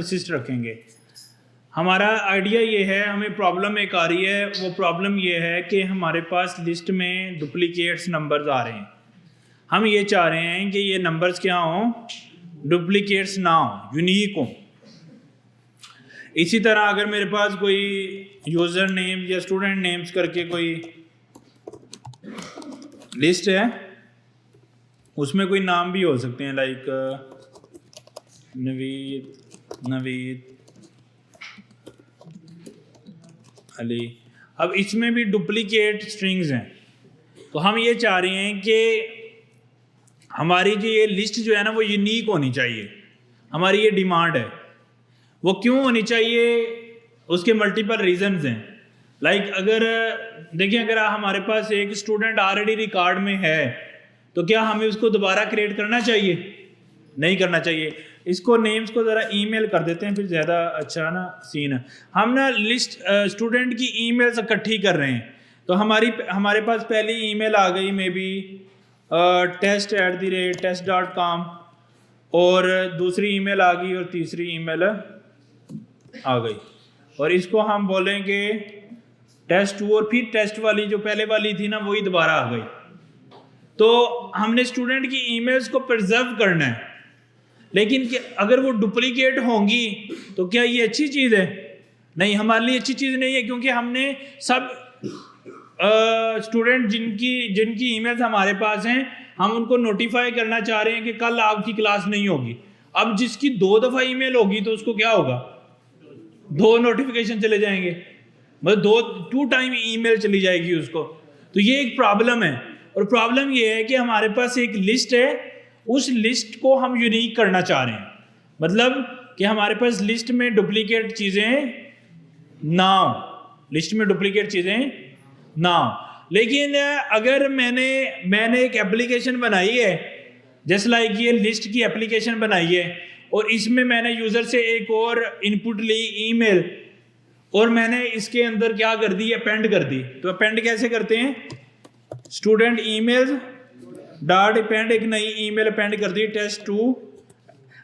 Persist रखेंगे। हमारा idea ये है, हमें प्रॉब्लम एक आ रही है, वो प्रॉब्लम ये है कि हमारे पास लिस्ट में डुप्लीकेट्स नंबर्स आ रहे हैं। हम ये चाह रहे हैं कि ये नंबर्स क्या हों, डुप्लीकेट्स ना हो, यूनिक हों। इसी तरह अगर मेरे पास कोई यूज़र नेम या स्टूडेंट नेम्स करके कोई लिस्ट है, उसमें कोई नाम भी हो सकते हैं, लाइक नवीद अली। अब इसमें भी डुप्लीकेट स्ट्रिंग्स हैं, तो हम ये चाह रहे हैं कि हमारी जो ये लिस्ट जो है ना वो यूनिक होनी चाहिए। हमारी ये डिमांड है। वो क्यों होनी चाहिए, उसके मल्टीपल रीजंस हैं। लाइक अगर देखिए, अगर हमारे पास एक स्टूडेंट ऑलरेडी रिकॉर्ड में है तो क्या हमें उसको दोबारा क्रिएट करना चाहिए? नहीं करना चाहिए। इसको नेम्स को ज़रा ईमेल कर देते हैं, फिर ज़्यादा अच्छा ना सीन है। हम ना लिस्ट स्टूडेंट की ईमेल्स इकट्ठी कर रहे हैं, तो हमारे पास पहली ईमेल आ गई मे बी test@test.com, और दूसरी ईमेल आ गई और तीसरी ईमेल आ गई, और इसको हम बोलेंगे test2, और फिर टेस्ट वाली जो पहले वाली थी ना वही दोबारा आ गई। तो हमने स्टूडेंट की ईमेल्स को प्रिजर्व करना है, लेकिन अगर वो डुप्लीकेट होंगी तो क्या ये अच्छी चीज़ है? नहीं, हमारे लिए अच्छी चीज़ नहीं है, क्योंकि हमने सब स्टूडेंट जिनकी ईमेल्स हमारे पास हैं, हम उनको नोटिफाई करना चाह रहे हैं कि कल आपकी क्लास नहीं होगी। अब जिसकी 2 दफ़ा ईमेल होगी तो उसको क्या होगा, 2 नोटिफिकेशन चले जाएंगे, मतलब 2 टाइम ईमेल चली जाएगी उसको। तो ये एक प्रॉब्लम है, और प्रॉब्लम ये है कि हमारे पास एक लिस्ट है, उस लिस्ट को हम यूनिक करना चाह रहे हैं। मतलब कि हमारे पास लिस्ट में डुप्लीकेट चीज़ें ना हो, लिस्ट में डुप्लीकेट चीज़ें ना हो। लेकिन अगर मैंने एक एप्लीकेशन बनाई है, जैसे लाइक ये लिस्ट की एप्लीकेशन बनाई है, और इसमें मैंने यूज़र से एक और इनपुट ली ईमेल, और मैंने इसके अंदर क्या कर दी, अपेंड कर दी। तो अपेंड कैसे करते हैं, स्टूडेंट ईमेल डॉट अपेंड, एक नई ईमेल अपेंड कर दी test2।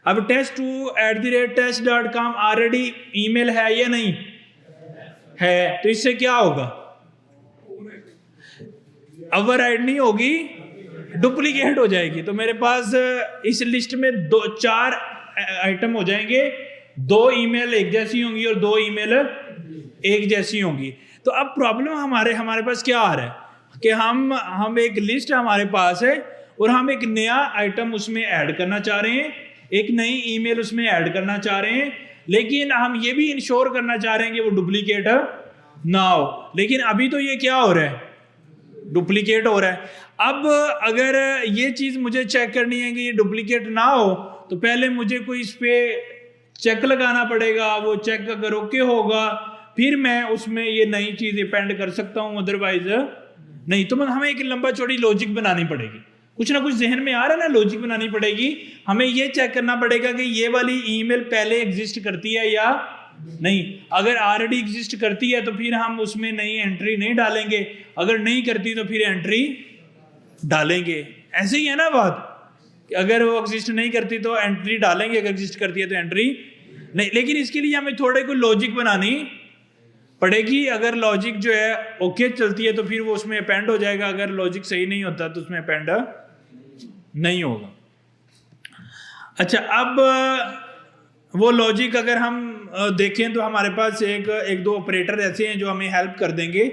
अब test2@test.com ऑलरेडी ईमेल है या नहीं है, तो इससे क्या होगा, ओवरराइड नहीं होगी, डुप्लीकेट हो जाएगी। तो मेरे पास इस लिस्ट में 4 आइटम हो जाएंगे, 2 ईमेल एक जैसी होंगी और 2 ईमेल एक जैसी होंगी। तो अब प्रॉब्लम हमारे पास क्या आ रहा है कि हम एक लिस्ट हमारे पास है, और हम एक नया आइटम उसमें ऐड करना चाह रहे हैं, एक नई ईमेल उसमें ऐड करना चाह रहे हैं, लेकिन हम ये भी इंश्योर करना चाह रहे हैं कि वो डुप्लीकेट ना हो। लेकिन अभी तो ये क्या हो रहा है, डुप्लीकेट हो रहा है। अब अगर ये चीज़ मुझे चेक करनी है कि ये डुप्लीकेट ना हो, तो पहले मुझे कोई इस पर चेक लगाना पड़ेगा। वो चेक अगर ओके होगा, फिर मैं उसमें ये नई चीज़ अपेंड कर सकता हूँ, अदरवाइज नहीं। तो हमें एक लंबा चौड़ी लॉजिक बनानी पड़ेगी, कुछ ना कुछ जहन में आ रहा है ना, लॉजिक बनानी पड़ेगी। हमें ये चेक करना पड़ेगा कि ये वाली ईमेल पहले एग्जिस्ट करती है या नहीं। अगर ऑलरेडी एग्जिस्ट करती है तो फिर हम उसमें नई एंट्री नहीं डालेंगे, अगर नहीं करती तो फिर एंट्री डालेंगे। ऐसे ही है ना बात, अगर वो एग्जिस्ट नहीं करती तो एंट्री डालेंगे, अगर एग्जिस्ट करती है तो एंट्री नहीं। लेकिन इसके लिए हमें थोड़े को लॉजिक बनानी पड़ेगी। अगर लॉजिक जो है ओके चलती है तो फिर वो उसमें अपेंड हो जाएगा, अगर लॉजिक सही नहीं होता तो उसमें अपेंड नहीं होगा। अच्छा, अब वो लॉजिक अगर हम देखें तो हमारे पास एक दो ऑपरेटर ऐसे हैं जो हमें हेल्प कर देंगे।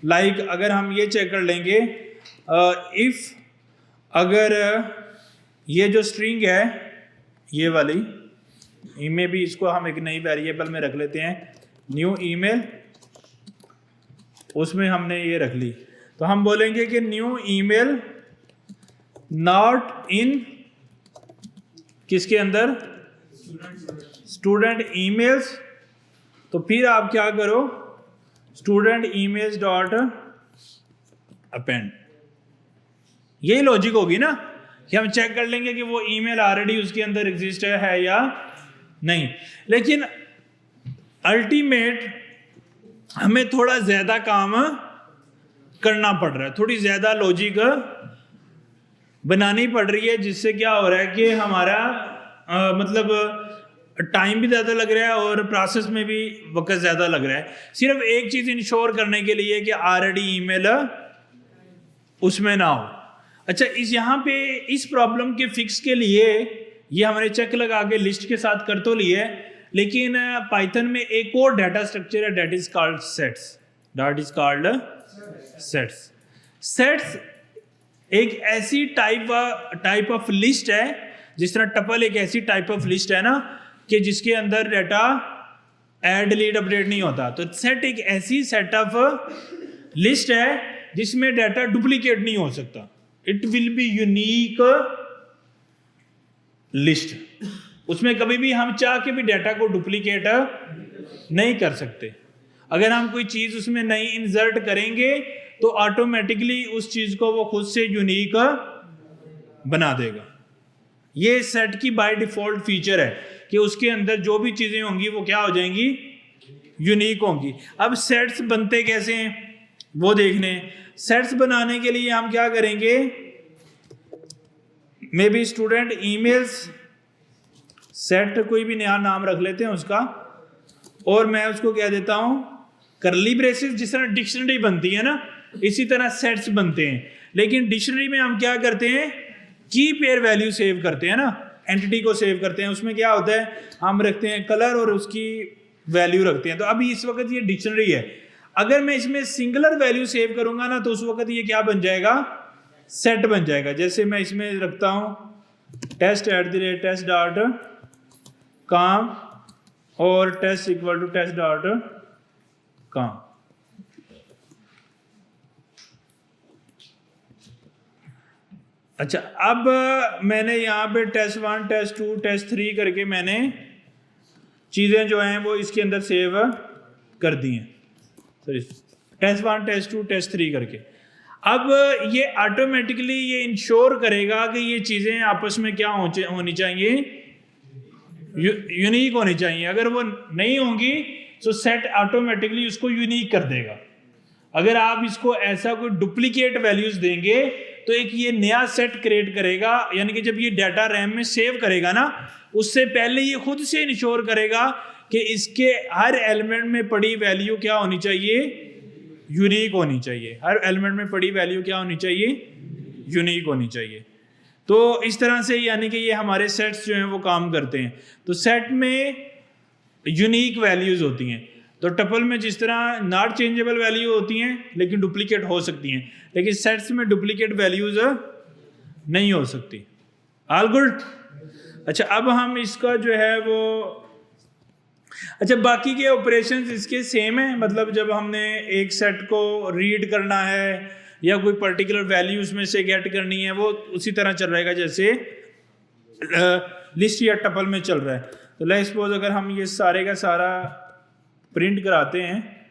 लाइक अगर हम ये चेक कर लेंगे, इफ़ अगर ये जो स्ट्रिंग है ये वाली, इनमें भी इसको हम एक नई वेरिएबल में रख लेते हैं, न्यू ईमेल, उसमें हमने ये रख ली, तो हम बोलेंगे कि न्यू ईमेल नॉट इन किसके अंदर, स्टूडेंट ईमेल्स। तो फिर आप क्या करो, स्टूडेंट ईमेल्स डॉट अपेंड। यही लॉजिक होगी ना कि हम चेक कर लेंगे कि वो ईमेल ऑलरेडी उसके अंदर एग्जिस्ट है या नहीं। लेकिन अल्टीमेट हमें थोड़ा ज़्यादा काम करना पड़ रहा है, थोड़ी ज़्यादा लॉजिक बनानी पड़ रही है, जिससे क्या हो रहा है कि हमारा मतलब टाइम भी ज़्यादा लग रहा है और प्रोसेस में भी वक्त ज़्यादा लग रहा है। सिर्फ एक चीज़ इंश्योर करने के लिए कि ऑलरेडी ईमेल उसमें ना हो। अच्छा, इस यहाँ पे इस प्रॉब्लम के फिक्स के लिए ये हमने चेक लगा के लिस्ट के साथ कर तो लिए, लेकिन पाइथन में एक और डाटा स्ट्रक्चर है, that is called sets. That is called sets. Sets एक ऐसी टाइप ऑफ लिस्ट है, जिस तरह टपल एक ऐसी टाइप ऑफ लिस्ट है ना कि जिसके अंदर डाटा ऐड डिलीट अपडेट नहीं होता। तो सेट एक ऐसी सेट ऑफ लिस्ट है जिसमें डाटा डुप्लीकेट नहीं हो सकता। It will be unique list. उसमें कभी भी हम चाह के भी डाटा को डुप्लीकेट नहीं कर सकते। अगर हम कोई चीज उसमें नई इंसर्ट करेंगे तो ऑटोमेटिकली उस चीज को वो खुद से यूनिक बना देगा। ये सेट की बाय डिफॉल्ट फीचर है कि उसके अंदर जो भी चीजें होंगी वो क्या हो जाएंगी, यूनिक होंगी। अब सेट्स बनते कैसे हैं वो देखने। सेट्स बनाने के लिए हम क्या करेंगे, may be student emails set कोई भी नया नाम रख लेते हैं उसका, और मैं उसको क्या देता हूं करली ब्रेसेस। जिस तरह डिक्शनरी बनती है ना, इसी तरह सेट्स बनते हैं। लेकिन डिक्शनरी में हम क्या करते हैं, की पेयर वैल्यू सेव करते हैं ना, एंटिटी को सेव करते हैं। उसमें क्या होता है, हम रखते हैं कलर और उसकी वैल्यू रखते हैं। तो अभी इस वक्त ये डिक्शनरी है। अगर मैं इसमें सिंगुलर वैल्यू सेव करूंगा ना तो उस वक्त ये क्या बन जाएगा, सेट बन जाएगा। जैसे मैं इसमें रखता हूं test@test.com और test इक्वल टू test.com। अच्छा, अब मैंने यहाँ पे test1 test2 test3 करके मैंने चीज़ें जो हैं वो इसके अंदर सेव कर दी हैं। सॉरी, test1 test2 test3 करके। अब ये ऑटोमेटिकली ये इंश्योर करेगा कि ये चीज़ें आपस में क्या होनी चाहिए, यूनिक होनी चाहिए। अगर वो नहीं होंगी तो सेट ऑटोमेटिकली उसको यूनिक कर देगा। अगर आप इसको ऐसा कोई डुप्लीकेट वैल्यूज देंगे तो एक ये नया सेट क्रिएट करेगा, यानी कि जब ये डाटा रैम में सेव करेगा ना, उससे पहले ये खुद से इंश्योर करेगा कि इसके हर एलिमेंट में पड़ी वैल्यू क्या होनी चाहिए, यूनिक होनी चाहिए। हर एलिमेंट में पड़ी वैल्यू क्या होनी चाहिए, यूनिक होनी चाहिए। तो इस तरह से यानी कि ये हमारे सेट्स जो हैं वो काम करते हैं। तो सेट में यूनिक वैल्यूज होती हैं। तो टपल में जिस तरह नॉट चेंजेबल वैल्यू होती हैं लेकिन डुप्लीकेट हो सकती हैं, लेकिन सेट्स में डुप्लीकेट वैल्यूज नहीं हो सकती। All good. अच्छा, अब हम इसका जो है वो, अच्छा बाकी के ऑपरेशंस इसके सेम है। मतलब जब हमने एक सेट को रीड करना है या कोई पर्टिकुलर वैल्यू उसमें से गेट करनी है, वो उसी तरह चल रहेगा जैसे लिस्ट या टपल में चल रहा है। तो लेट्स सपोज अगर हम ये सारे का सारा प्रिंट कराते हैं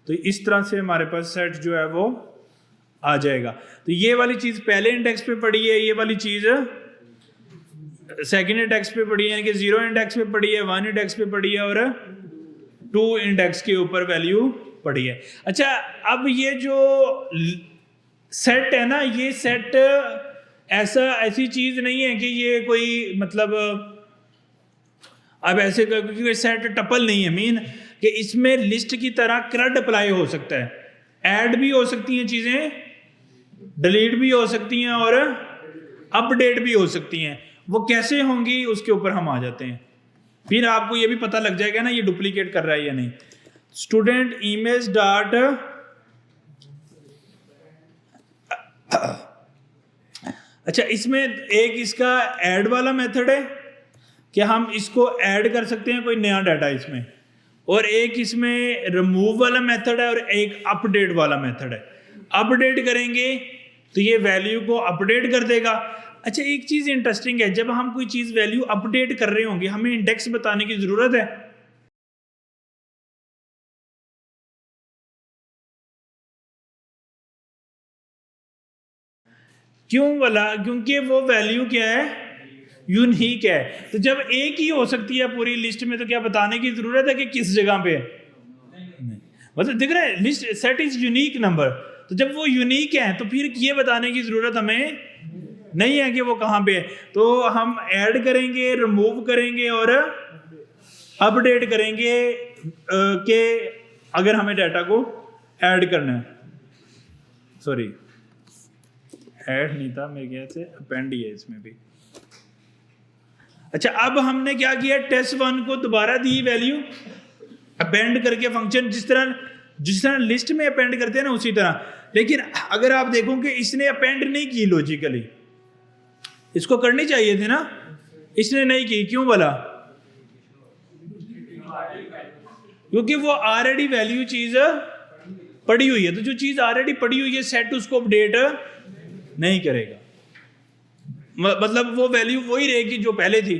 तो इस तरह से हमारे पास सेट जो है वो आ जाएगा। तो ये वाली चीज़ पहले इंडेक्स पे पड़ी है, ये वाली चीज़ सेकंड इंडेक्स पे पड़ी है, यानी कि 0 इंडेक्स पे पड़ी है, 1 इंडेक्स पे पड़ी है और 2 इंडेक्स के ऊपर वैल्यू पड़ी है। अच्छा, अब ये जो सेट है ना, ये सेट ऐसी चीज़ नहीं है कि ये कोई मतलब अब ऐसे क्योंकि सेट टपल नहीं है, मीन कि इसमें लिस्ट की तरह क्रड अप्लाई हो सकता है, ऐड भी हो सकती हैं चीज़ें, डिलीट भी हो सकती हैं और अपडेट भी हो सकती हैं। वो कैसे होंगी उसके ऊपर हम आ जाते हैं, फिर आपको ये भी पता लग जाएगा ना ये डुप्लीकेट कर रहा है या नहीं। स्टूडेंट इमेज डॉट, अच्छा इसमें एक इसका ऐड वाला मेथड है कि हम इसको ऐड कर सकते हैं कोई नया डाटा इसमें, और एक इसमें रिमूव वाला मेथड है और एक अपडेट वाला मेथड है। अपडेट करेंगे तो ये वैल्यू को अपडेट कर देगा। अच्छा, एक चीज़ इंटरेस्टिंग है, जब हम कोई चीज़ वैल्यू अपडेट कर रहे होंगे हमें इंडेक्स बताने की ज़रूरत है? क्यों वाला? क्योंकि वो वैल्यू क्या है, यूनिक है। तो जब एक ही हो सकती है पूरी लिस्ट में तो क्या बताने की ज़रूरत है कि किस जगह पे है? मतलब दिख रहा है list set is unique number. तो जब वो यूनिक है तो फिर ये बताने की ज़रूरत हमें नहीं है कि वो कहाँ पे है। तो हम ऐड करेंगे, रिमूव करेंगे और अपडेट करेंगे कि अगर हमें डाटा को ऐड करना है, सॉरी ऐड नहीं था मेरे ख्याल से, अपेंड ही है इसमें भी। अच्छा, अब हमने क्या किया, test1 को दोबारा दी वैल्यू अपेंड करके फंक्शन, जिस तरह लिस्ट में अपेंड करते हैं ना उसी तरह। लेकिन अगर आप देखो कि इसने अपेंड नहीं की लॉजिकली, इसको करनी चाहिए थी ना, इसने नहीं की, क्यों बोला? क्योंकि वो ऑलरेडी वैल्यू चीज पड़ी हुई है, तो जो चीज ऑलरेडी पड़ी हुई है सेट उसको अपडेट नहीं करेगा, मतलब वो वैल्यू वही रहेगी जो पहले थी।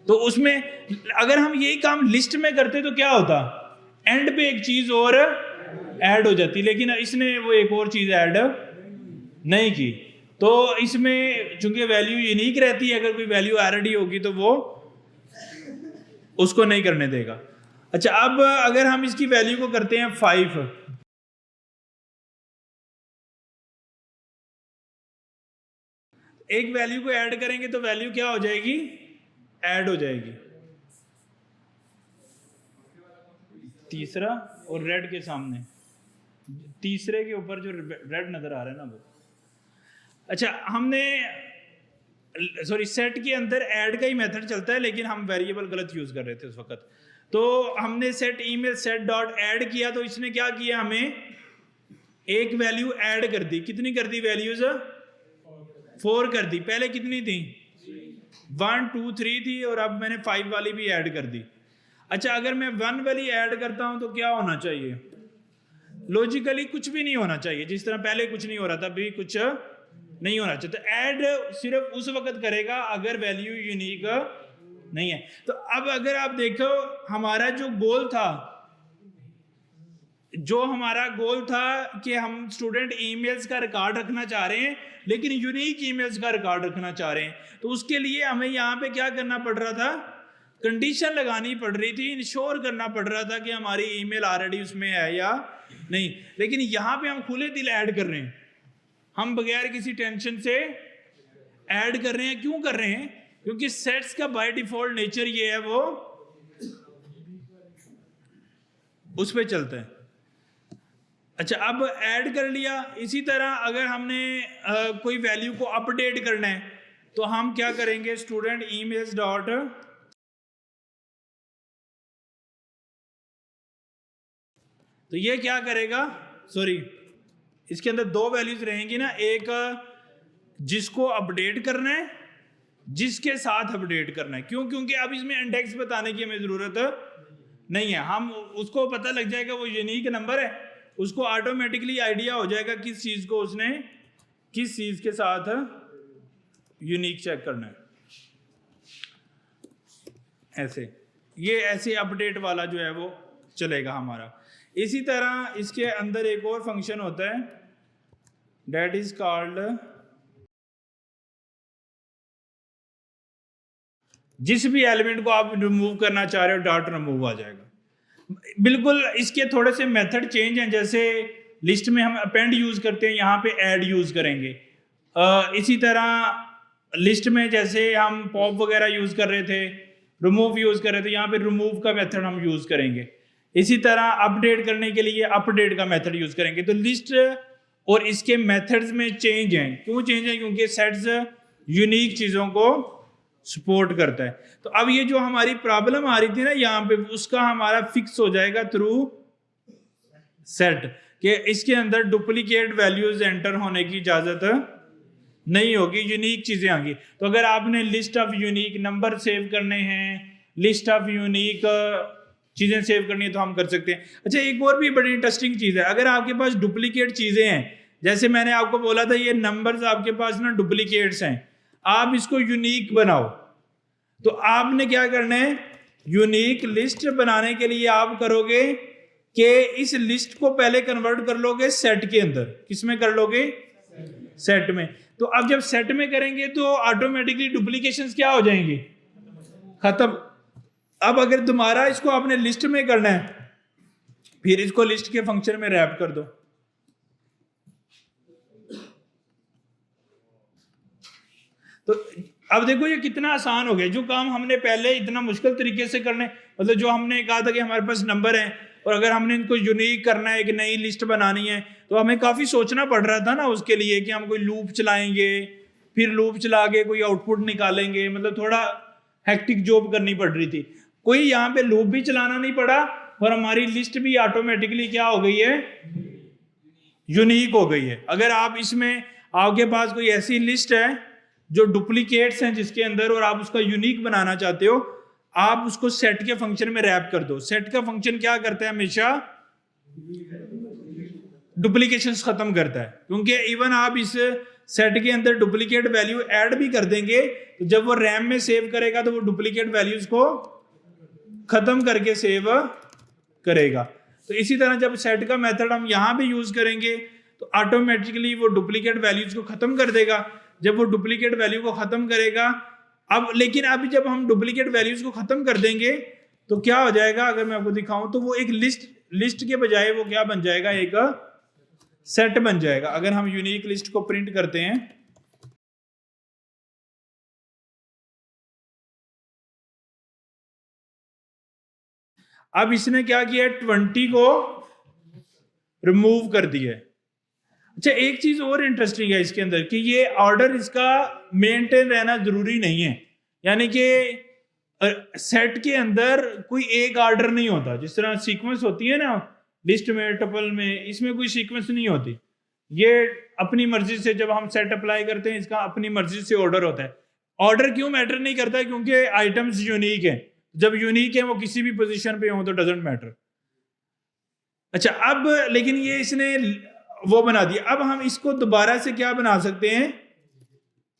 तो उसमें अगर हम यही काम लिस्ट में करते तो क्या होता, एंड पे एक चीज और ऐड हो जाती, लेकिन इसने वो एक और चीज ऐड नहीं की। तो इसमें चूंकि वैल्यू यूनिक रहती है, अगर कोई वैल्यू ऑलरेडी होगी तो वो उसको नहीं करने देगा। अच्छा, अब अगर हम इसकी वैल्यू को करते हैं 5, एक वैल्यू को ऐड करेंगे तो वैल्यू क्या हो जाएगी, ऐड हो जाएगी। तीसरा और रेड के सामने, तीसरे के ऊपर जो रेड नजर आ रहा है ना वो। अच्छा, हमने सॉरी सेट के अंदर ऐड का ही मेथड चलता है, लेकिन हम वेरिएबल गलत यूज कर रहे थे उस वक्त। तो हमने set email set dot add किया, तो इसने क्या किया, हमें एक वैल्यू ऐड कर दी। कितनी कर दी वैल्यूज? 4 कर दी। पहले कितनी थी? 1 2 3 थी, और अब मैंने 5 वाली भी ऐड कर दी। अच्छा, अगर मैं 1 वाली ऐड करता हूं तो क्या होना चाहिए? लॉजिकली कुछ भी नहीं होना चाहिए, जिस तरह पहले कुछ नहीं हो रहा था अभी कुछ नहीं होना चाहिए। तो ऐड सिर्फ उस वक्त करेगा अगर वैल्यू यूनिक नहीं है। तो अब अगर आप देखो, हमारा जो गोल था कि हम स्टूडेंट ईमेल्स का रिकॉर्ड रखना चाह रहे हैं, लेकिन यूनिक ईमेल्स का रिकॉर्ड रखना चाह रहे हैं। तो उसके लिए हमें यहाँ पे क्या करना पड़ रहा था, कंडीशन लगानी पड़ रही थी, इंश्योर करना पड़ रहा था कि हमारी ईमेल ऑलरेडी उसमें है या नहीं। लेकिन यहाँ पे हम खुले दिल ऐड कर रहे हैं, हम बगैर किसी टेंशन से ऐड कर रहे हैं। क्यों कर रहे हैं? क्योंकि सेट्स का बाय डिफॉल्ट नेचर ये है, वो उस पे चलता है। अच्छा, अब ऐड कर लिया। इसी तरह अगर हमने कोई वैल्यू को अपडेट करना है तो हम क्या करेंगे, स्टूडेंट ईमेल्स डॉट, तो ये क्या करेगा, सॉरी इसके अंदर 2 वैल्यूज रहेंगी ना, एक जिसको अपडेट करना है, जिसके साथ अपडेट करना है। क्यों? क्योंकि अब इसमें इंडेक्स बताने की हमें जरूरत नहीं है, हम उसको पता लग जाएगा वो यूनिक नंबर है, उसको ऑटोमेटिकली आइडिया हो जाएगा किस चीज को उसने किस चीज के साथ यूनिक चेक करना है। ऐसे अपडेट वाला जो है वो चलेगा हमारा। इसी तरह इसके अंदर एक और फंक्शन होता है, दैट इज कॉल्ड, जिस भी एलिमेंट को आप रिमूव करना चाह रहे हो डॉट रिमूव आ जाएगा। बिल्कुल इसके थोड़े से मेथड चेंज हैं, जैसे लिस्ट में हम अपेंड यूज करते हैं, यहाँ पे ऐड यूज करेंगे। इसी तरह लिस्ट में जैसे हम पॉप वगैरह यूज कर रहे थे, रिमूव यूज कर रहे थे, यहाँ पे रिमूव का मेथड हम यूज करेंगे। इसी तरह अपडेट करने के लिए अपडेट का मेथड यूज करेंगे। तो लिस्ट और इसके मेथड्स में चेंज हैं। क्यों चेंज है? क्योंकि सेट्स यूनिक चीजों को सपोर्ट करता है। तो अब ये जो हमारी प्रॉब्लम आ रही थी ना यहाँ पे, उसका हमारा फिक्स हो जाएगा थ्रू सेट, कि इसके अंदर डुप्लीकेट वैल्यूज एंटर होने की इजाजत नहीं होगी, यूनिक चीजें आएंगी। तो अगर आपने list of unique number save करने हैं, लिस्ट ऑफ यूनिक चीजें सेव करनी है तो हम कर सकते हैं। अच्छा, एक और भी बड़ी इंटरेस्टिंग चीज है, अगर आपके पास डुप्लीकेट चीजें हैं, जैसे मैंने आपको बोला था ये नंबर्स आपके पास ना डुप्लीकेट्स हैं, आप इसको यूनिक बनाओ, तो आपने क्या करना है, यूनिक लिस्ट बनाने के लिए आप करोगे कि इस लिस्ट को पहले कन्वर्ट कर लोगे सेट के अंदर। किसमें कर लोगे? सेट में। तो अब जब सेट में करेंगे तो ऑटोमेटिकली डुप्लीकेशंस क्या हो जाएंगी? खत्म। अब अगर दोबारा इसको आपने लिस्ट में करना है, फिर इसको लिस्ट के फंक्शन में रैप कर दो। तो अब देखो ये कितना आसान हो गया, जो काम हमने पहले इतना मुश्किल तरीके से करने, मतलब जो हमने कहा था कि हमारे पास नंबर है और अगर हमने इनको यूनिक करना है, एक नई लिस्ट बनानी है, तो हमें काफ़ी सोचना पड़ रहा था ना उसके लिए कि हम कोई लूप चलाएंगे, फिर लूप चला के कोई आउटपुट निकालेंगे, मतलब थोड़ा हेक्टिक जॉब करनी पड़ रही थी। कोई यहाँ पे लूप भी चलाना नहीं पड़ा और हमारी लिस्ट भी ऑटोमेटिकली क्या हो गई है, यूनिक हो गई है। अगर आप इसमें, आपके पास कोई ऐसी लिस्ट है जो डुप्लीकेट्स हैं जिसके अंदर, और आप उसका यूनिक बनाना चाहते हो, आप उसको सेट के फंक्शन में रैप कर दो। सेट का फंक्शन क्या करता है, हमेशा डुप्लीकेशंस खत्म करता है, क्योंकि इवन आप इस सेट के अंदर डुप्लीकेट वैल्यू ऐड भी कर देंगे तो जब वो रैम में सेव करेगा तो वो डुप्लीकेट वैल्यूज को खत्म करके सेव करेगा। तो इसी तरह जब सेट का मेथड हम यहां भी यूज करेंगे तो ऑटोमेटिकली वो डुप्लीकेट वैल्यूज को खत्म कर देगा। जब वो डुप्लीकेट वैल्यू को खत्म करेगा, अब लेकिन अभी जब हम डुप्लीकेट वैल्यूज को खत्म कर देंगे तो क्या हो जाएगा, अगर मैं आपको दिखाऊं तो वो एक लिस्ट के बजाय वो क्या बन जाएगा, एक सेट बन जाएगा। अगर हम यूनिक लिस्ट को प्रिंट करते हैं, अब इसने क्या किया, 20 को रिमूव कर दिया। अच्छा, एक चीज और इंटरेस्टिंग है इसके अंदर कि ये ऑर्डर इसका मेंटेन रहना जरूरी नहीं है, यानी कि सेट के अंदर कोई एक ऑर्डर नहीं होता। जिस तरह सीक्वेंस होती है ना लिस्ट में, टपल में, इसमें कोई सीक्वेंस नहीं होती। ये अपनी मर्जी से जब हम सेट अप्लाई करते हैं, इसका अपनी मर्जी से ऑर्डर होता है। ऑर्डर क्यों मैटर नहीं करता है, क्योंकि आइटम्स यूनिक है। जब यूनिक है वो किसी भी पोजीशन पे हो तो डजंट मैटर। अच्छा, अब लेकिन ये इसने वो बना दिया। अब हम इसको दोबारा से क्या बना सकते हैं,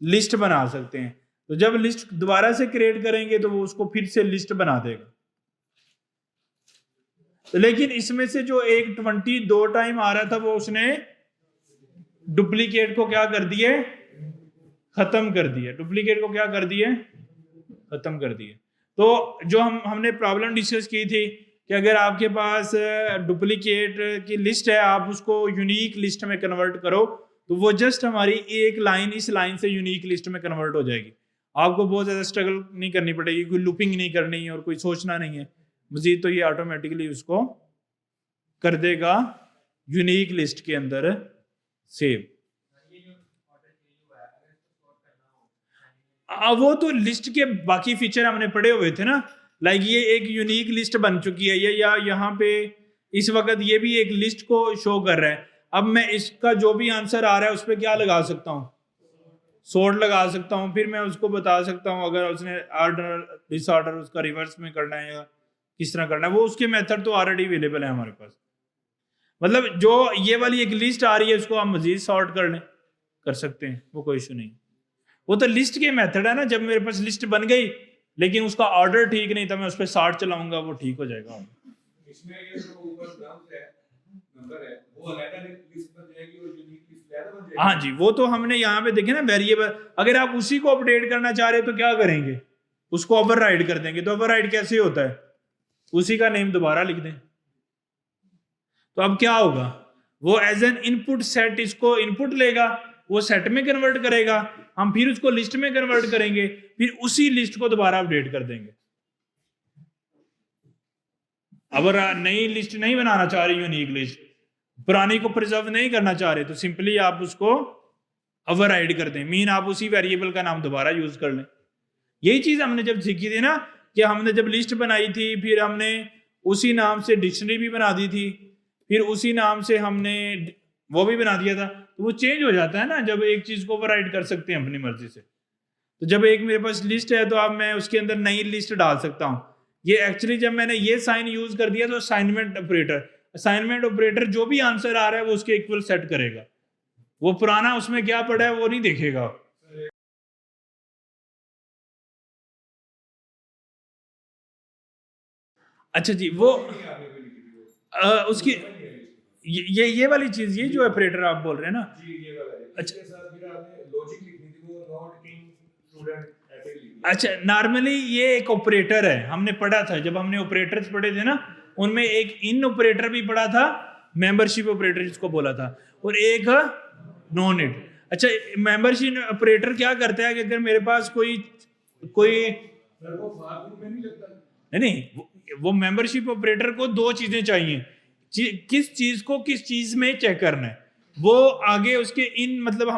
लिस्ट बना सकते हैं। तो जब लिस्ट दोबारा से क्रिएट करेंगे तो वो उसको फिर से लिस्ट बना देगा। तो लेकिन इसमें से जो एक 22 टाइम आ रहा था वो उसने डुप्लीकेट को क्या कर दिए, खत्म कर दिए। डुप्लीकेट को क्या कर दिए, खत्म कर दिए। तो जो हमने प्रॉब्लम डिस्कस की थी कि अगर आपके पास डुप्लीकेट की लिस्ट है, आप उसको यूनिक लिस्ट में कन्वर्ट करो तो वो जस्ट हमारी एक लाइन, इस लाइन से यूनिक लिस्ट में कन्वर्ट हो जाएगी। आपको बहुत ज़्यादा स्ट्रगल नहीं करनी पड़ेगी, कोई लूपिंग नहीं करनी है और कोई सोचना नहीं है मजीद। तो ये ऑटोमेटिकली उसको कर देगा यूनिक लिस्ट के अंदर सेव। वो तो लिस्ट के बाकी फीचर हमने पढ़े हुए थे ना, लाइक ये एक यूनिक लिस्ट बन चुकी है, या यहाँ पे इस वक्त ये भी एक लिस्ट को शो कर रहा है। अब मैं इसका जो भी आंसर आ रहा है उस पर क्या लगा सकता हूँ, सॉर्ट लगा सकता हूँ। फिर मैं उसको बता सकता हूँ अगर उसने ऑर्डर डिसऑर्डर उसका रिवर्स में करना है या किस तरह करना है, वो उसके मेथड तो ऑलरेडी अवेलेबल है हमारे पास। मतलब जो ये वाली एक लिस्ट आ रही है उसको हम मजीद सॉर्ट कर सकते हैं, वो कोई इशू नहीं। वो तो लिस्ट के मेथड है ना, जब मेरे पास लिस्ट बन गई लेकिन उसका ऑर्डर ठीक नहीं था, मैं उस पर सॉर्ट चलाऊंगा, वो ठीक हो जाएगा। इसमें ये जो ऊपर नंबर है वो अलग लिस्ट बन जाएगी और यूनिक लिस्ट अलग बन जाएगी। हाँ जी, वो तो हमने यहाँ पे देखे ना वेरिएबल। अगर आप उसी को अपडेट करना चाह रहे हो तो क्या करेंगे, उसको ओवरराइड कर देंगे। तो ओवरराइड कैसे होता है, उसी का नेम दोबारा लिख दें। तो अब क्या होगा, वो एज एन इनपुट सेट इसको इनपुट लेगा, वो सेट में कन्वर्ट करेगा, हम फिर उसको लिस्ट में कन्वर्ट करेंगे, फिर उसी लिस्ट को दोबारा अपडेट कर देंगे। अगर नई लिस्ट नहीं बनाना चाह रहे, यूनिक लिस्ट, पुरानी को प्रिजर्व नहीं करना चाह रहे, तो सिंपली आप उसको ओवरराइड कर दें, मीन आप उसी वेरिएबल का नाम दोबारा यूज कर लें। यही चीज हमने जब सीखी थी ना, कि हमने जब लिस्ट बनाई थी फिर हमने उसी नाम से डिक्शनरी भी बना दी थी, फिर उसी नाम से हमने वो भी बना दिया था। तो वो चेंज हो जाता है ना जब एक चीज को ओवरराइड कर सकते हैं अपनी मर्जी से। तो जब एक मेरे पास लिस्ट है तो अब मैं उसके अंदर नई लिस्ट डाल सकता हूँ। ये एक्चुअली जब मैंने ये साइन यूज कर दिया तो असाइनमेंट ऑपरेटर जो भी आंसर आ रहा है वो उसके इक्वल सेट करेगा, वो पुराना उसमें क्या पड़ा है वो नहीं देखेगा। अच्छा जी, वो उसकी ये वाली चीज, ये जो ऑपरेटर आप बोल रहे हैं ना, ये वाला है। अच्छा फिर आपने लॉजिक लिखनी थी, वो नॉट इन स्टूडेंट ऐसे लिख दिया। अच्छा, नॉर्मली ये एक ऑपरेटर है, हमने पढ़ा था जब हमने ऑपरेटर्स पढ़े थे ना, उनमें एक इन ऑपरेटर भी पढ़ा था, मेंबरशिप ऑपरेटर जिसको बोला था, और एक नॉन इट। अच्छा, मेंबरशिप ऑपरेटर क्या करता है कि अगर मेरे पास कोई सर वो फालतू में नहीं लगता। नहीं, वो मेंबरशिप ऑपरेटर को दो चीजें चाहिए, किस चीज को किस चीज में चेक करना है। वो आगे उसके इन मतलब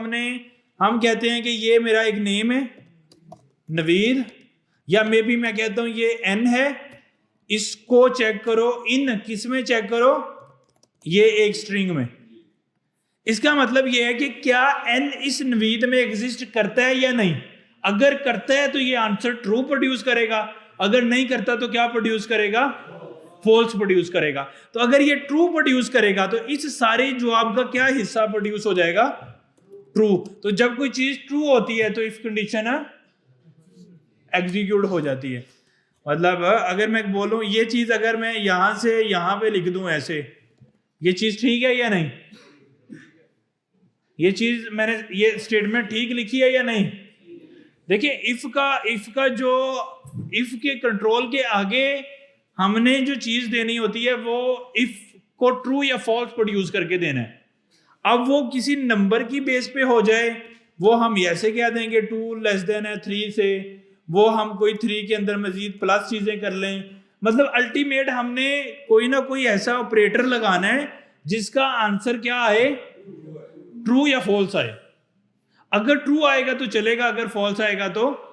हम कहते हैं कि ये मेरा एक नेम है नवीद, या मे बी मैं कहता हूं ये एन है, इसको चेक करो, इन किस में चेक करो, ये एक स्ट्रिंग में। इसका मतलब ये है कि क्या एन इस नवीद में एग्जिस्ट करता है या नहीं। अगर करता है तो ये आंसर ट्रू प्रोड्यूस करेगा, अगर नहीं करता तो क्या प्रोड्यूस करेगा, फॉल्स प्रोड्यूस करेगा। तो अगर ये ट्रू प्रोड्यूस करेगा तो इस सारे जवाब का क्या हिस्सा प्रोड्यूस हो जाएगा, ट्रू। तो जब कोई चीज ट्रू होती है तो इफ कंडीशन एग्जीक्यूट हो जाती है। मतलब अगर मैं बोलूं ये चीज अगर मैं यहां से यहां पे लिख दूं ऐसे, ये चीज ठीक है या नहीं, ये चीज मैंने ये स्टेटमेंट ठीक लिखी है या नहीं। देखिए इफ का जो इफ के कंट्रोल के आगे हमने जो चीज देनी होती है वो इफ को ट्रू या फॉल्स प्रोड्यूस करके देना है। अब वो किसी नंबर की बेस पे हो जाए, वो हम ऐसे क्या देंगे 2 लेस देन है 3 से, वो हम कोई 3 के अंदर मजीद प्लस चीजें कर लें। मतलब अल्टीमेट हमने कोई ना कोई ऐसा ऑपरेटर लगाना है जिसका आंसर क्या आए, ट्रू या फॉल्स आए। अगर ट्रू आएगा तो चलेगा, अगर फॉल्स आएगा तो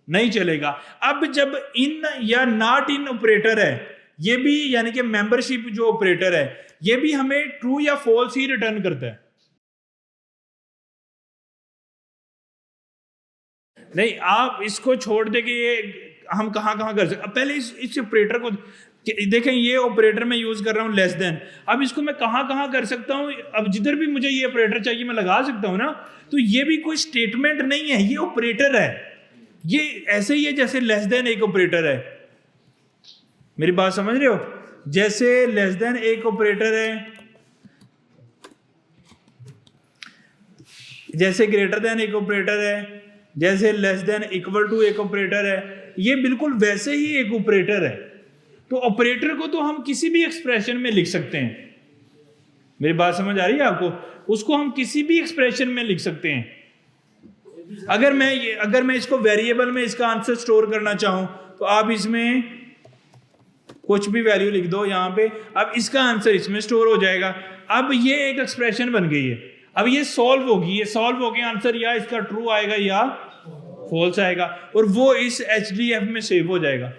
नहीं चलेगा। अब जब इन या नॉट इन ऑपरेटर है, ये भी यानी कि मेंबरशिप जो ऑपरेटर है ये भी हमें ट्रू या फॉल्स ही रिटर्न करता है। नहीं, आप इसको छोड़ दे कि ये हम कहां कर सकते। पहले इस ऑपरेटर को देखें, ये ऑपरेटर मैं यूज कर रहा हूं लेस देन। अब इसको मैं कहां कर सकता हूं, अब जिधर भी मुझे ये ऑपरेटर चाहिए मैं लगा सकता हूं ना। तो ये भी कोई स्टेटमेंट नहीं है, ये ऑपरेटर है। ये ऐसे ही है जैसे लेस देन एक ऑपरेटर है। मेरी बात समझ रहे हो, जैसे लेस देन एक ऑपरेटर है, जैसे ग्रेटर देन एक ऑपरेटर है, जैसे लेस देन इक्वल टू एक ऑपरेटर है, ये बिल्कुल वैसे ही एक ऑपरेटर है। तो ऑपरेटर को तो हम किसी भी एक्सप्रेशन में लिख सकते हैं। मेरी बात समझ आ रही है आपको, उसको हम किसी भी एक्सप्रेशन में लिख सकते हैं। अगर मैं इसको वेरिएबल में इसका आंसर स्टोर करना चाहूं तो आप इसमें कुछ भी वैल्यू लिख दो यहां पे, अब इसका आंसर इसमें स्टोर हो जाएगा। अब ये एक एक्सप्रेशन बन गई है, अब ये सॉल्व होगी, ये सॉल्व होगी, आंसर या इसका ट्रू आएगा या फॉल्स आएगा, और वो इस HDF में सेव हो जाएगा।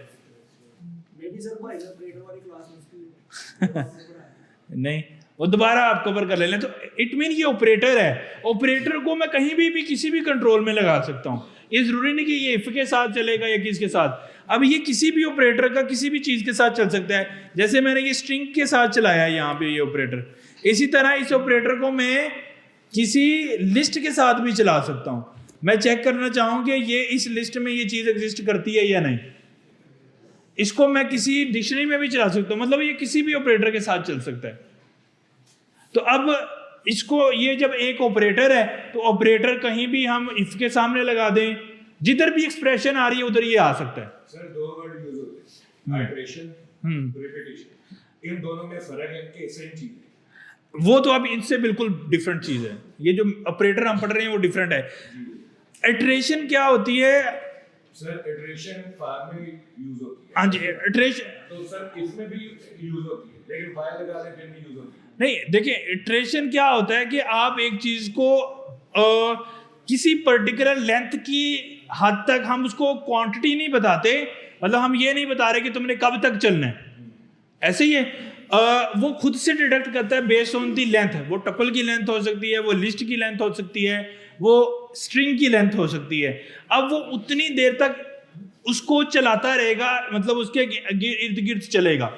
नहीं, वो दोबारा आप कवर कर लें। तो इट मीन ये ऑपरेटर है, ऑपरेटर को मैं कहीं भी किसी भी कंट्रोल में लगा सकता हूं। ये जरूरी नहीं कि ये इफ के साथ चलेगा या किसके साथ। अब ये किसी भी ऑपरेटर का किसी भी चीज के साथ चल सकता है। जैसे मैंने ये स्ट्रिंग के साथ चलाया है यहाँ पे ये ऑपरेटर, इसी तरह इस ऑपरेटर को मैं किसी लिस्ट के साथ भी चला सकता हूँ। मैं चेक करना चाहूँ कि ये इस लिस्ट में ये चीज एग्जिस्ट करती है या नहीं, इसको मैं किसी डिक्शनरी में भी चला सकता हूँ। मतलब ये किसी भी ऑपरेटर के साथ चल सकता है। तो अब इसको ये जब एक ऑपरेटर है तो ऑपरेटर कहीं भी हम इफ के सामने लगा दें, जिधर भी एक्सप्रेशन आ रही है उधर ये आ सकता है। सर दो वर्ड यूज होते हैं, आइटरेशन, रिपीटिशन, इन दोनों में फर्क है कि सेम चीज है। वो तो अब इनसे बिल्कुल डिफरेंट चीज है, ये जो ऑपरेटर हम पढ़ रहे हैं वो डिफरेंट है। इटरेशन क्या होती है सर? इटरेशन फार में यूज होती है। हाँ जी, इटरेशन तो सर इसमें भी यूज होती है, लेकिन फाइल लगा लें फिर नहीं यूज होती। नहीं, देखिए इटरेशन क्या होता है कि आप एक चीज को किसी पर्टिकुलर लेंथ की हद तक हम उसको क्वांटिटी नहीं बताते। मतलब हम ये नहीं बता रहे कि तुमने कब तक चलना है, ऐसे ही है। वो खुद से डिडक्ट करता है बेस्ड ऑन दी लेंथ। वो टपल की लेंथ हो सकती है, वो लिस्ट की लेंथ हो सकती है, वो स्ट्रिंग की लेंथ हो सकती है। अब वो उतनी देर तक उसको चलाता रहेगा, मतलब उसके इर्द गिर्द चलेगा।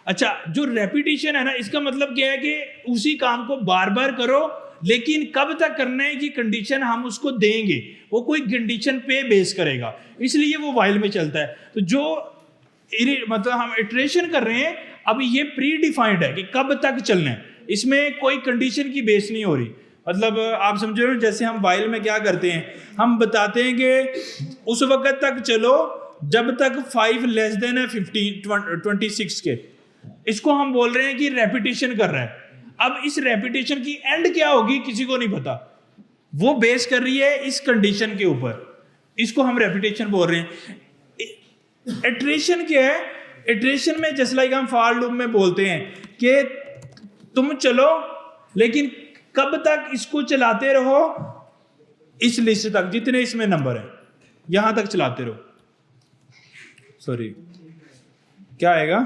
अच्छा, जो रेपिटेशन है ना, इसका मतलब क्या है कि उसी काम को बार बार करो, लेकिन कब तक करना है कि कंडीशन हम उसको देंगे, वो कोई कंडीशन पे बेस करेगा, इसलिए वो वाइल में चलता है। तो जो मतलब हम इटरेशन कर रहे हैं, अब ये प्री डिफाइंड है कि कब तक चलना है, इसमें कोई कंडीशन की बेस नहीं हो रही। मतलब आप समझ रहे हो, जैसे हम वाइल में क्या करते हैं, हम बताते हैं कि उस वक्त तक चलो जब तक 5 लेस देन है 26 के। इसको हम बोल रहे हैं कि रेपिटेशन कर रहा है। अब इस रेपिटेशन की एंड क्या होगी किसी को नहीं पता, वो बेस कर रही है इस कंडीशन के ऊपर, इसको हम रेपिटेशन बोल रहे हैं। इटरेशन क्या है? इटरेशन में जस्ट लाइक हम फॉर लूप में बोलते हैं कि तुम चलो लेकिन कब तक इसको चलाते रहो, इस लिस्ट तक जितने इसमें नंबर है यहां तक चलाते रहो। सॉरी क्या आएगा,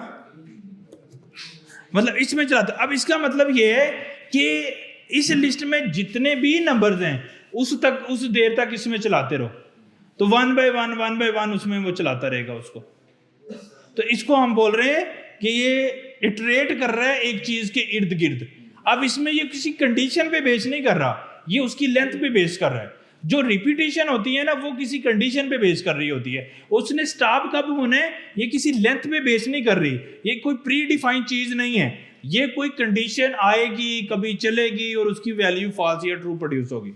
मतलब इसमें चलाते। अब इसका मतलब ये है कि इस लिस्ट में जितने भी नंबर्स हैं उस देर तक इसमें चलाते रहो, तो 1 by 1 उसमें वो चलाता रहेगा उसको। तो इसको हम बोल रहे हैं कि ये इटरेट कर रहा है एक चीज के इर्द गिर्द। अब इसमें ये किसी कंडीशन पे बेस नहीं कर रहा, ये उसकी लेंथ पे बेस कर रहा है। जो रिपीटेशन होती है ना वो किसी कंडीशन पे बेस कर रही होती है। उसने स्टॉप कब होना है ये किसी लेंथ पे बेस नहीं कर रही, ये कोई प्री डिफाइंड चीज नहीं है, ये कोई कंडीशन आएगी कभी चलेगी और उसकी वैल्यू फॉल्स या ट्रू प्रोड्यूस होगी।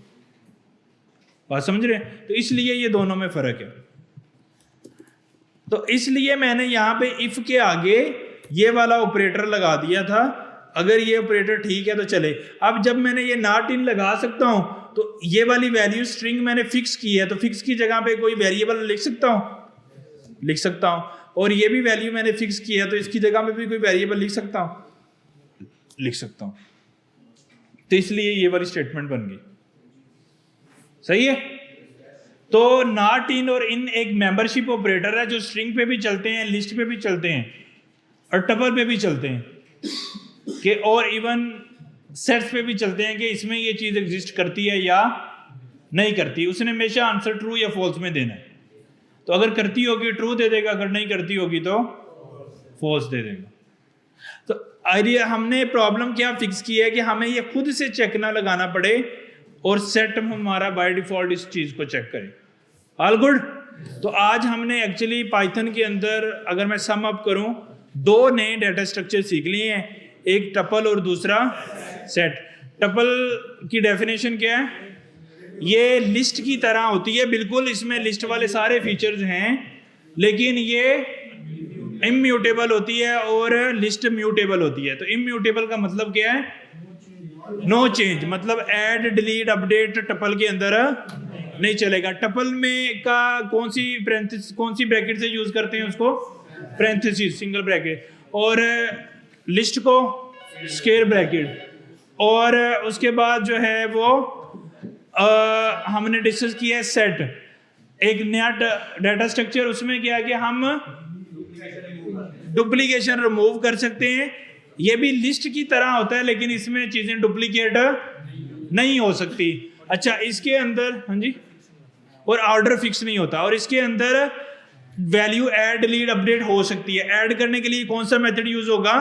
बात समझ रहे हैं? तो इसलिए ये दोनों में फर्क है। तो इसलिए मैंने यहां पे इफ के आगे ये वाला ऑपरेटर लगा दिया था, अगर ये ऑपरेटर ठीक है तो चले। अब जब मैंने ये नॉट इन लगा सकता हूं तो ये वाली वैल्यू स्ट्रिंग मैंने फिक्स की है, तो फिक्स की जगह पे कोई वेरिएबल लिख सकता हूं, और ये भी वैल्यू मैंने फिक्स की है तो इसकी जगह में भी कोई वेरिएबल लिख सकता हूं। तो इसलिए ये वाली स्टेटमेंट बन गई। सही है? तो नॉट इन और इन एक मेंबरशिप ऑपरेटर है जो स्ट्रिंग पे भी चलते हैं, लिस्ट पे भी चलते हैं और टपल पे भी चलते हैं कि और इवन सेट्स पे भी चलते हैं कि इसमें ये चीज एग्जिस्ट करती है या नहीं करती। उसने हमेशा आंसर ट्रू या फॉल्स में देना है। तो अगर करती होगी ट्रू दे देगा, अगर नहीं करती होगी तो फॉल्स दे देगा। तो आइडिया हमने प्रॉब्लम क्या फिक्स की है कि हमें ये खुद से चेक ना लगाना पड़े और सेट हमारा बाय डिफॉल्ट इस चीज को चेक करे। All good? तो आज हमने एक्चुअली पाइथन के अंदर अगर मैं सम अप करूं 2 नए डाटा स्ट्रक्चर सीख लिए हैं, एक टपल और दूसरा सेट। टपल की डेफिनेशन क्या है? ये लिस्ट की तरह होती है बिल्कुल, इसमें लिस्ट वाले सारे फीचर्स हैं लेकिन ये इम्यूटेबल होती है और लिस्ट म्यूटेबल होती है। तो इम्यूटेबल का मतलब क्या है? नो चेंज, मतलब ऐड डिलीट अपडेट टपल के अंदर नहीं चलेगा। टपल में का कौन सी ब्रैकेट से यूज करते हैं उसको? पैरेंथेसिस, सिंगल ब्रैकेट, और लिस्ट को स्क्वायर ब्रैकेट, और उसके बाद जो है वो हमने डिस्कस किया है सेट, एक नया डाटा स्ट्रक्चर। उसमें क्या है कि हम डुप्लीकेशन रिमूव कर सकते हैं। ये भी लिस्ट की तरह होता है लेकिन इसमें चीजें डुप्लीकेट नहीं हो सकती। अच्छा, इसके अंदर हाँ जी, और ऑर्डर फिक्स नहीं होता, और इसके अंदर वैल्यू ऐड डिलीट अपडेट हो सकती है। ऐड करने के लिए कौन सा मेथड यूज होगा?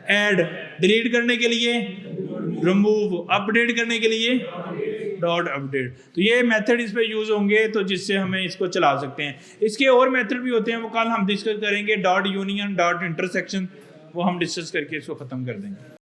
ऐड। डिलीट करने के लिए रिमूव, अपडेट करने के लिए डॉट अपडेट। तो ये मेथड इस पे यूज होंगे तो जिससे हमें इसको चला सकते हैं। इसके और मेथड भी होते हैं, वो कल हम डिस्कस करेंगे। डॉट यूनियन, डॉट इंटरसेक्शन, वो हम डिस्कस करके इसको खत्म कर देंगे।